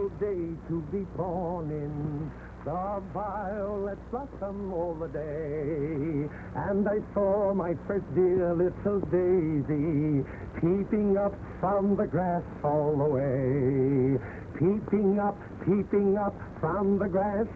beautiful day to be born in. The violets blossom all the day, and I saw my first dear little daisy peeping up from the grass all the way. Peeping up from the grass,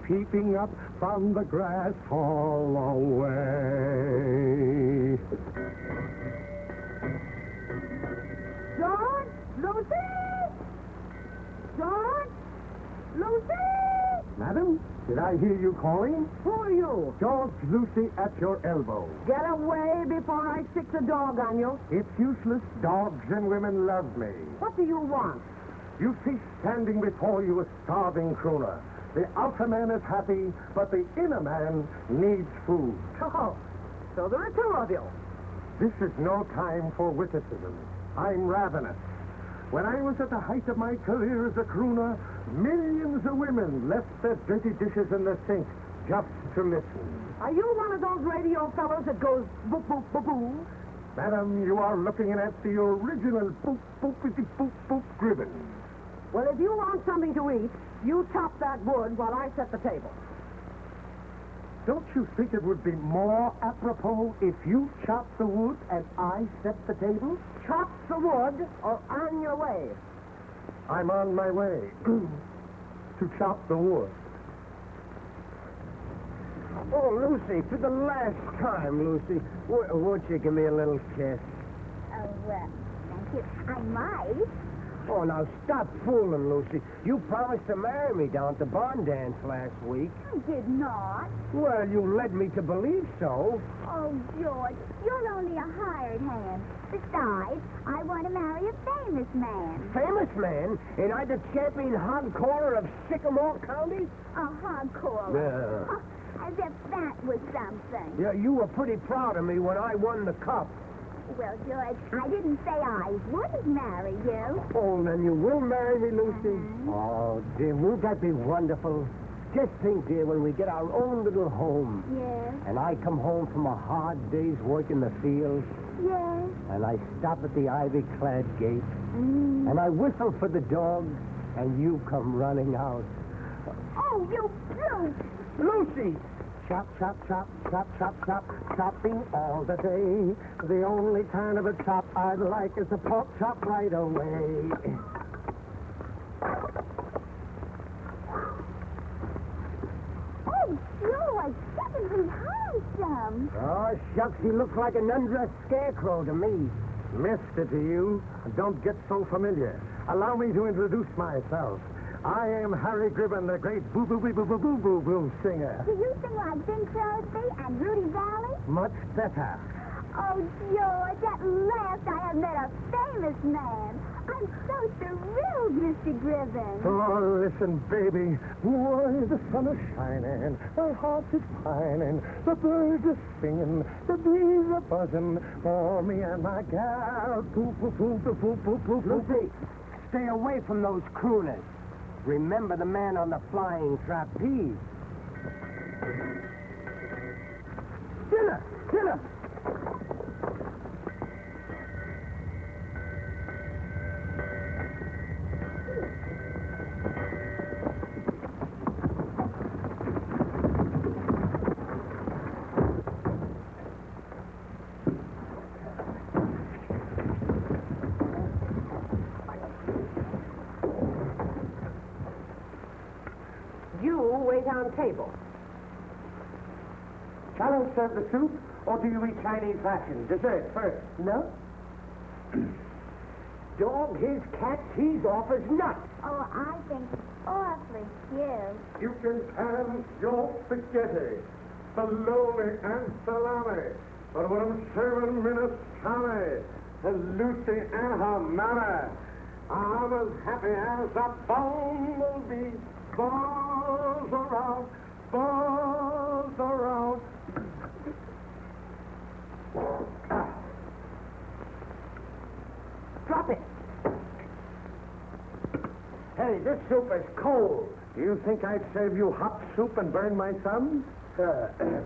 peeping up from the grass all the way. George? Lucy? George? Lucy? Madam, did I hear you calling? Who are you? George Lucy at your elbow. Get away before I stick the dog on you. It's useless. Dogs and women love me. What do you want? You see standing before you a starving crooner. The outer man is happy, but the inner man needs food. Oh, so there are two of you. This is no time for witticism. I'm ravenous. When I was at the height of my career as a crooner, millions of women left their dirty dishes in the sink just to listen. Are you one of those radio fellows that goes boop, boop, boop, boop? Madam, you are looking at the original boop, boopity, boop, boop Gribbon. Well, if you want something to eat, you chop that wood while I set the table. Don't you think it would be more apropos if you chopped the wood and I set the table? Chop the wood or on your way. I'm on my way to chop the wood. Oh, Lucy, for the last time, Lucy, won't you give me a little kiss? Oh, thank you. I might. Oh, now stop fooling, Lucy. You promised to marry me down at the barn dance last week. I did not. Well, you led me to believe so. Oh, George, you're only a hired hand. Besides, I want to marry a famous man. Famous man? Ain't I the champion hardcorer of Sycamore County? A hardcore. Yeah. As if that was something. Yeah, you were pretty proud of me when I won the cup. Well, George, I didn't say I wouldn't marry you. Oh, then you will marry me, Lucy? Oh, dear, won't that be wonderful? Just think, dear, when we get our own little home. Yes. And I come home from a hard day's work in the fields. Yes. And I stop at the ivy-clad gate. And I whistle for the dog, and you come running out. Oh, you brute! Lucy! Chop, chop, chop, chop, chop, chop, chopping all the day. The only kind of a chop I'd like is a pork chop right away. Oh, George, isn't he handsome? Oh, shucks, he looks like an undressed scarecrow to me. Mister to you, don't get so familiar. Allow me to introduce myself. I am Harry Gribbon, the great boo-boo-boo-boo-boo-boo-boo singer. Do you sing like Bing Crosby and Rudy Valley? Much better. Oh, George, at last I have met a famous man. I'm so thrilled, Mr. Gribbon. Oh, listen, baby. Why, the sun is shining, my heart is pining, the birds are singing, the bees are buzzing for me and my gal. Poo-poo-poo-poo-poo-poo-poo. Lucy, stay away from those crooners. Remember the man on the flying trapeze. Dinner! Dinner! You wait on table. Shall I serve the soup, or do you eat Chinese fashion? Dessert first. No? Dog, his cat, he's off his nut. Oh, I think awfully cute. You can have your spaghetti, bologna, and salami. But when I'm serving minestrone, and Lucy and her mama, I'm as happy as a bumblebee. Buzz around, buzz around. Drop it. Hey, this soup is cold. Do you think I'd serve you hot soup and burn my thumbs?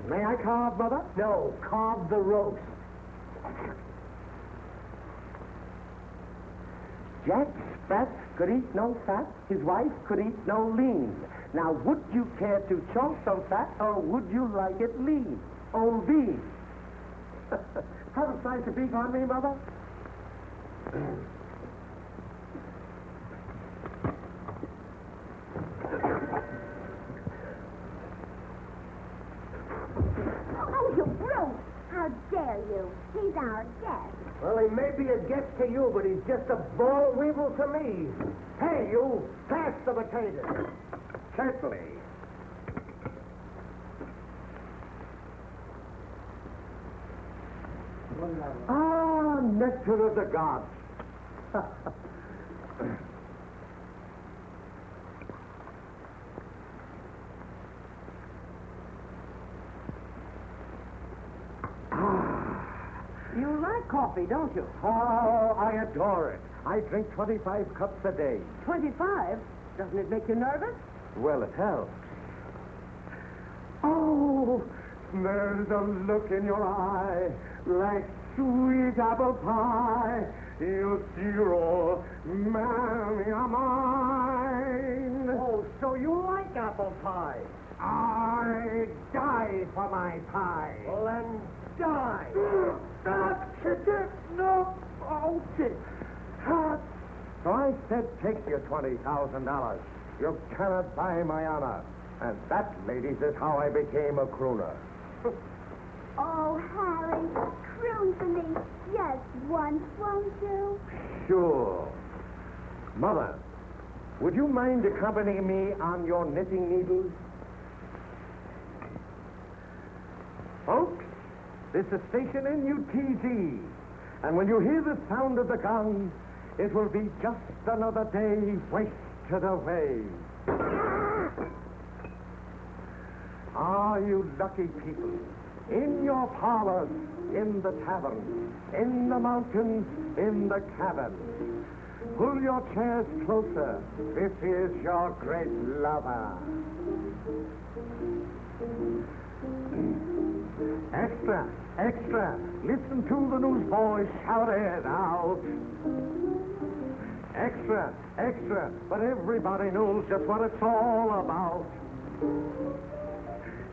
May I carve, Mother? No, carve the roast. Jack's fat could eat no fat. His wife could eat no lean. Now, would you care to choke some fat, or would you like it lean? On bean. Have a slice of beef on me, Mother? Oh, you brute! How dare you? He's our guest. Well, he may be a guest to you, but he's just a ball weevil to me. Hey, you, pass the potatoes. Certainly. Ah, nectar of the gods. You like coffee, don't you? Oh, I adore it. I drink 25 cups a day. 25? Doesn't it make you nervous? Well, it helps. Oh, there's a look in your eye like sweet apple pie. You zero, man, you're mine. Oh, so you like apple pie? I die for my pie. Well, then die. No. Oh, shit. So I said, take your $20,000. You cannot buy my honor. And that, ladies, is how I became a crooner. Oh, Harry, croon for me just once, won't you? Sure. Mother, would you mind accompanying me on your knitting needles? Folks, this is station NUTZ. And when you hear the sound of the gong, it will be just another day wasted away. Ah, you lucky people. In your parlors, in the taverns, in the mountains, in the cabins. Pull your chairs closer. This is your great lover. Extra, extra. Listen to the newsboys shout it out. Extra, extra. But everybody knows just what it's all about.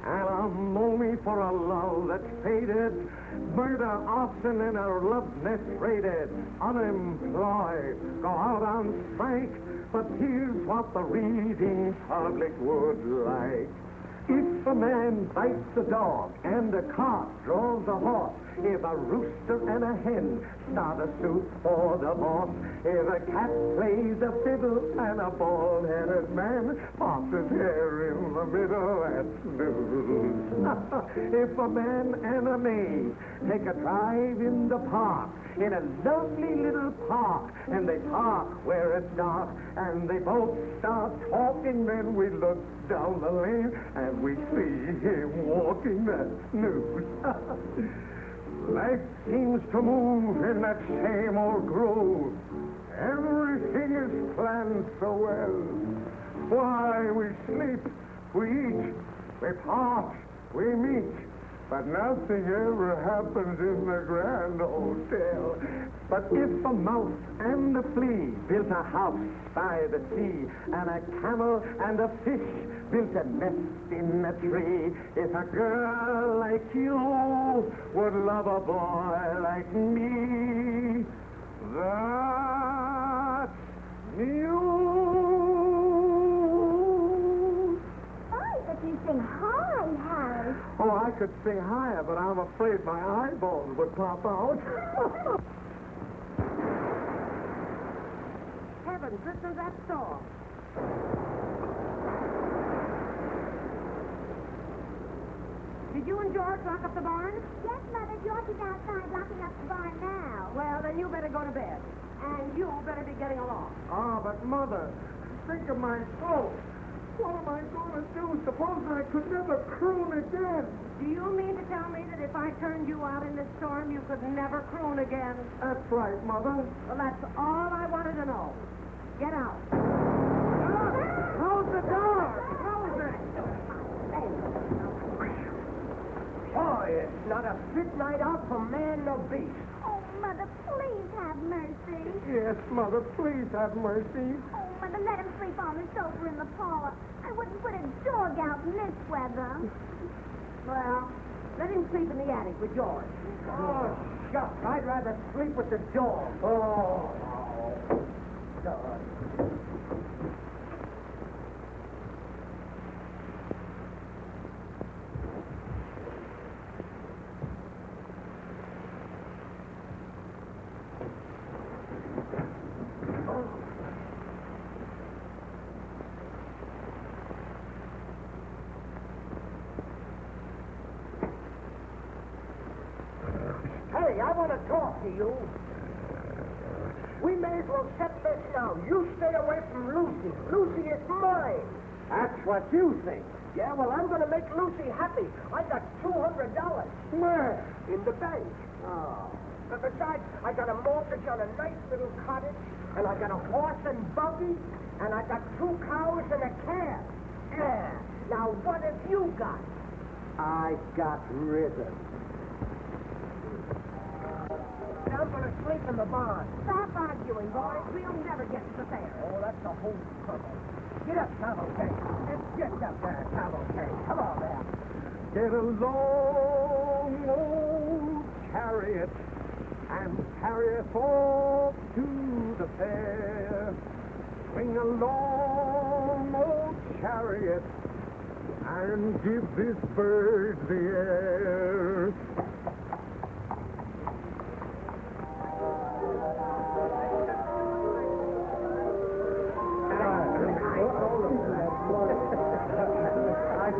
And I'm only for a lull that's faded. Murder, arson, and a love nest raided. Unemployed, go out on strike. But here's what the reading public would like. If a man bites a dog and a cart draws a horse, if a rooster and a hen start a suit for the boss, if a cat plays a fiddle and a bald-headed man pops his hair in the middle, that's news. If a man and a maid take a drive in the park, in a lovely little park, and they park where it's dark, and they both start talking, then we look down the lane and we see him walking. That's news. Life seems to move in that same old groove. Everything is planned so well. Why, we sleep, we eat, we part, we meet. But nothing ever happens in the Grand Hotel. But if a mouse and a flea built a house by the sea, and a camel and a fish built a nest in a tree, if a girl like you would love a boy like me, that's news. But you sing high, Harry. Oh, I could sing higher, but I'm afraid my eyeballs would pop out. Heavens, listen to that storm. Did you and George lock up the barn? Yes, Mother, George is outside locking up the barn now. Well, then you better go to bed. And you better be getting along. Ah, but Mother, think of my throat. What am I going to do? Suppose I could never croon again. Do you mean to tell me that if I turned you out in this storm, you could never croon again? That's right, Mother. Well, that's all I wanted to know. Get out. Close the door! Close it! Boy, It's not a fit night out for man nor beast. Oh, Mother, please have mercy. Yes, Mother, please have mercy. Oh, Mother, let him sleep on the sofa in the parlor. I wouldn't put a dog out in this weather. Well, let him sleep in the attic with George. Oh, shucks. I'd rather sleep with the dog. Oh, God. Hey, I want to talk to you. We may as well set this now. You stay away from Lucy. Lucy is mine. That's what you think. Yeah, well, I'm going to make Lucy happy. I got $200. Where? In the bank. Oh. But besides, I got a mortgage on a nice little cottage, and I got a horse and buggy, and I got 2 cows and a calf. Yeah. Now, what have you got? I got rhythm. I'm going to sleep in the barn. Stop arguing, boys. We'll never get to the fair. Oh, that's the whole trouble. Get up, Cavalcade. Get up there, Cavalcade. Come on there. Get a long old chariot and carry us off to the fair. Swing a long old chariot and give this bird the air.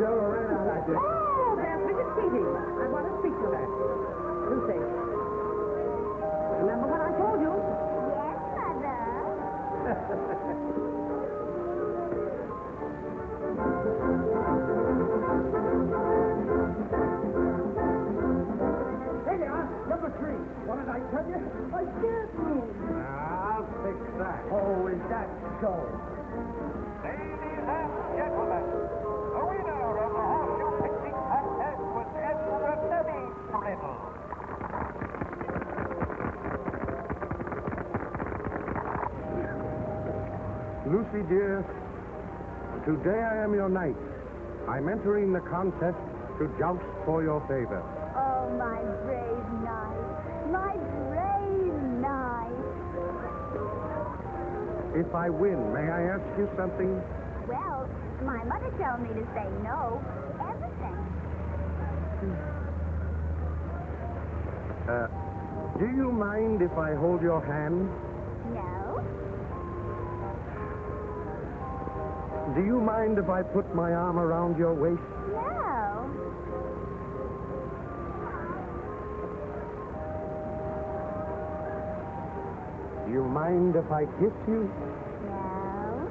Oh, there's Mrs. Keating. I want to speak to her. Lucy. Remember what I told you? Yes, Mother. Here you are, number 3. What did I tell you? I can't move. I'll fix that. Oh, is that so? Ladies and gentlemen, the winner of the horseshoe picking contest was Eddie Gribbon. Lucy, dear, today I am your knight. I'm entering the contest to joust for your favor. Oh, my brave knight. My brave knight. If I win, may I ask you something? Well, my mother told me to say no. Everything. Do you mind if I hold your hand? No? Do you mind if I put my arm around your waist? No. Do you mind if I kiss you? No.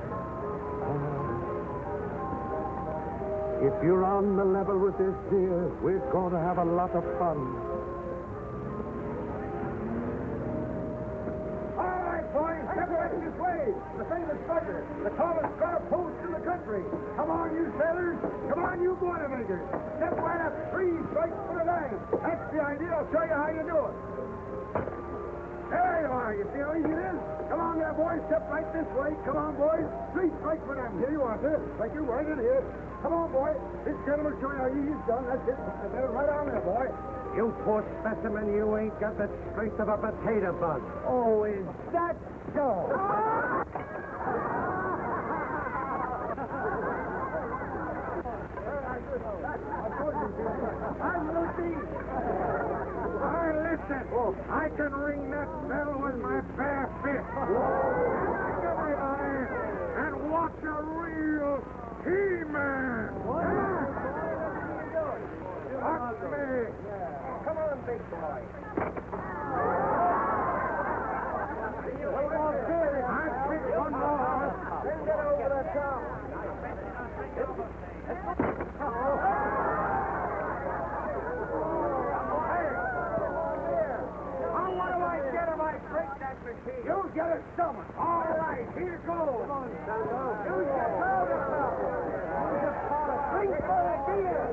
If you're on the level with this, dear, we're going to have a lot of fun. All right, boys, separate this way. The famous fighter, the tallest guard post in the country. Come on, you sailors. Come on, you Boilermakers. Step right up, 3 strikes for a line. That's the idea. I'll show you how you do it. There you are. You see how easy it is? Come on there, boys. Step right this way. Come on, boys. 3 strikes for them. Here you are, sir. Thank you. Right in here. Come on, boy. This gentleman will show you how easy it's done. That's it. Right on there, boy. You poor specimen, you ain't got the strength of a potato bug. Oh, is that so? I'm Lucy. Listen. I can ring that bell with my bare fist. Everybody, and watch a real He-Man. Watch me. Come on, big boy. I pick one more. Then get over the top. You get a stomach. All right, here goes. Come on, Sango. You get louder now. Drink for the beer.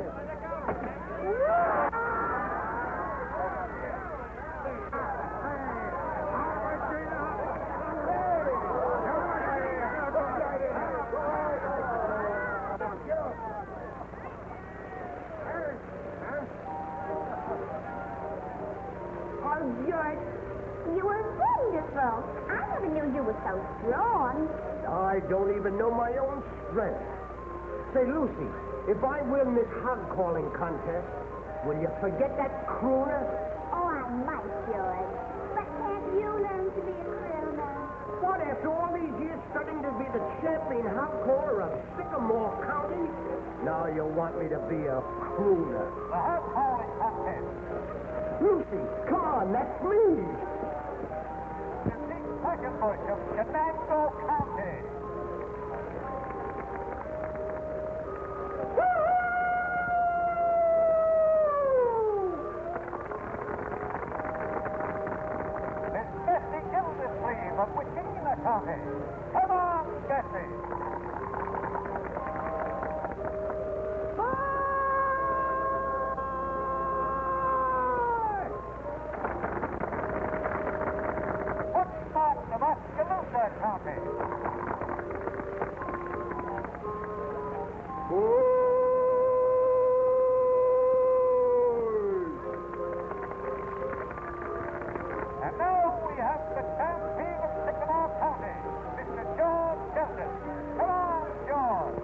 Oh, George, you were wonderful. I never knew you were so strong. I don't even know my own strength. Say, Lucy, if I win this hog-calling contest, will you forget that crooner? Oh, I might, George. But can't you learn to be a crooner? What, after all these years studying to be the champion hog-caller of Sycamore County? Now you want me to be a crooner. The hog-calling contest. Lucy, come on, that's me. The 6th bush of Shenango County. Of Wichita County. Come on, Jesse. Woodstock of Oskaloosa County. And now we have the champion of Sycamore County, Mr. George Shelton. Come on, George.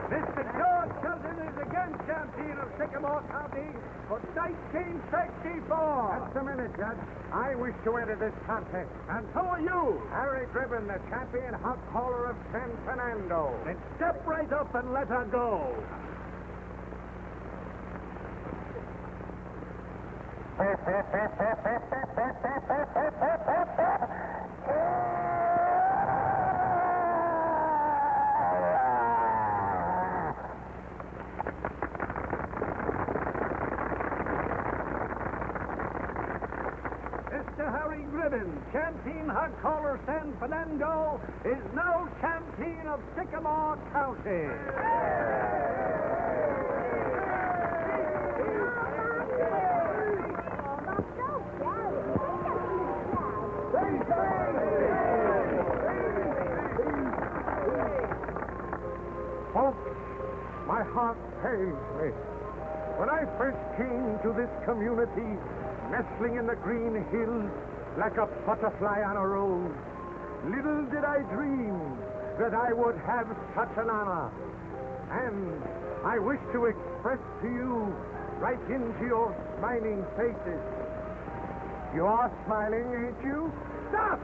Mr. George Shelton is again champion of Sycamore County for 1964. Just a minute, Judge. I wish to enter this contest. And so are you. Harry Gribbon, the champion hog caller of San Fernando. Then step right up and let her go. Mr. Harry Gribbon, champion hog caller San Fernando, is now champion of Sycamore County. Folks, my heart pains me. When I first came to this community, nestling in the green hills like a butterfly on a rose, little did I dream that I would have such an honor. And I wish to express to you right into your smiling faces. You are smiling, ain't you? Stop!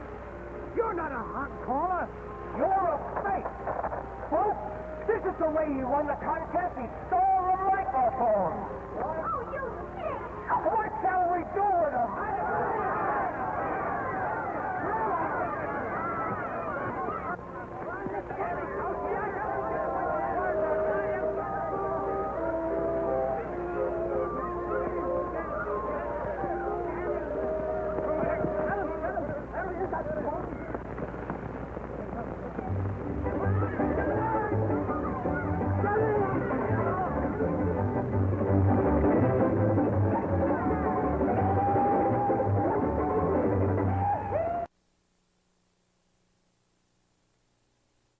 You're not a hot caller. You're a fake. Folks, this is the way he won the contest. He stole a microphone. Oh,